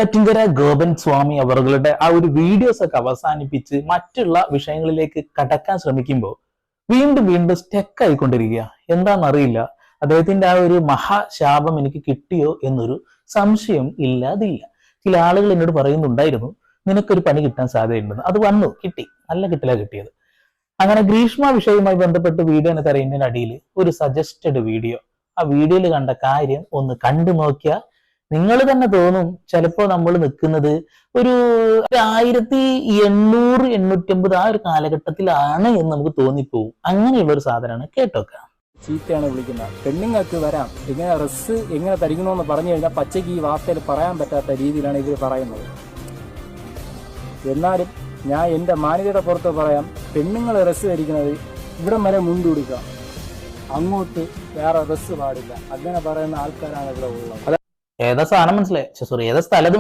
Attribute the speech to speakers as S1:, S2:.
S1: നെയ്യാറ്റിൻകര ഗോപൻ സ്വാമി അവരുടെ ആ ഒരു വീഡിയോസ് ഒക്കെ അവസാനിപ്പിച്ച് മറ്റുള്ള വിഷയങ്ങളിലേക്ക് കടക്കാൻ ശ്രമിക്കുമ്പോൾ വീണ്ടും വീണ്ടും സ്റ്റെക്ക് ആയിക്കൊണ്ടിരിക്കുക. എന്താണെന്നറിയില്ല. അദ്ദേഹത്തിന്റെ ആ ഒരു മഹാശാപം എനിക്ക് കിട്ടിയോ എന്നൊരു സംശയം ഇല്ലാതില്ല. ചില ആളുകൾ എന്നോട് പറയുന്നുണ്ടായിരുന്നു, നിനക്കൊരു പണി കിട്ടാൻ സാധ്യതയുണ്ടെന്ന്. അത് വന്നു, കിട്ടി. നല്ല കിട്ടല കിട്ടിയത്. അങ്ങനെ ഗ്രീഷ്മ വിഷയവുമായി ബന്ധപ്പെട്ട് വീഡിയോ എന്ന് പറയുന്നതിന്റെ അടിയിൽ ഒരു സജസ്റ്റഡ് വീഡിയോ, ആ വീഡിയോയിൽ കണ്ട കാര്യം ഒന്ന് കണ്ടു നോക്കിയാൽ നിങ്ങൾ തന്നെ തോന്നും ചിലപ്പോ നമ്മൾ നിൽക്കുന്നത് ഒരു 1800-850 ആ ഒരു കാലഘട്ടത്തിലാണ് എന്ന് നമുക്ക് തോന്നിപ്പോവും. അങ്ങനെയുള്ള ഒരു സാധനമാണ്. കേട്ടോക്ക.
S2: ചീത്തയാണ് വിളിക്കുന്നത്. പെണ്ണുങ്ങൾക്ക് വരാം, ഇങ്ങനെ ഡ്രസ്സ് എങ്ങനെ ധരിക്കണമെന്ന് പറഞ്ഞു കഴിഞ്ഞാൽ പച്ചയ്ക്ക് ഈ വാർത്തയിൽ പറയാൻ പറ്റാത്ത രീതിയിലാണ് ഇവർ പറയുന്നത്. എന്നാലും ഞാൻ എൻ്റെ മാന്യതയുടെ പുറത്ത് പറയാം, പെണ്ണുങ്ങൾ ഡ്രസ്സ് ധരിക്കുന്നത് ഇവിടം വരെ മുണ്ടുകൊടുക്കുക, അങ്ങോട്ട് വേറെ ഡ്രസ്സ് പാടില്ല, അങ്ങനെ പറയുന്ന ആൾക്കാരാണ് ഇവിടെ ഉള്ളത്.
S1: ഏതാ സാധനം മനസ്സിലായി? സോറി, ഏതാ സ്ഥലത്ത്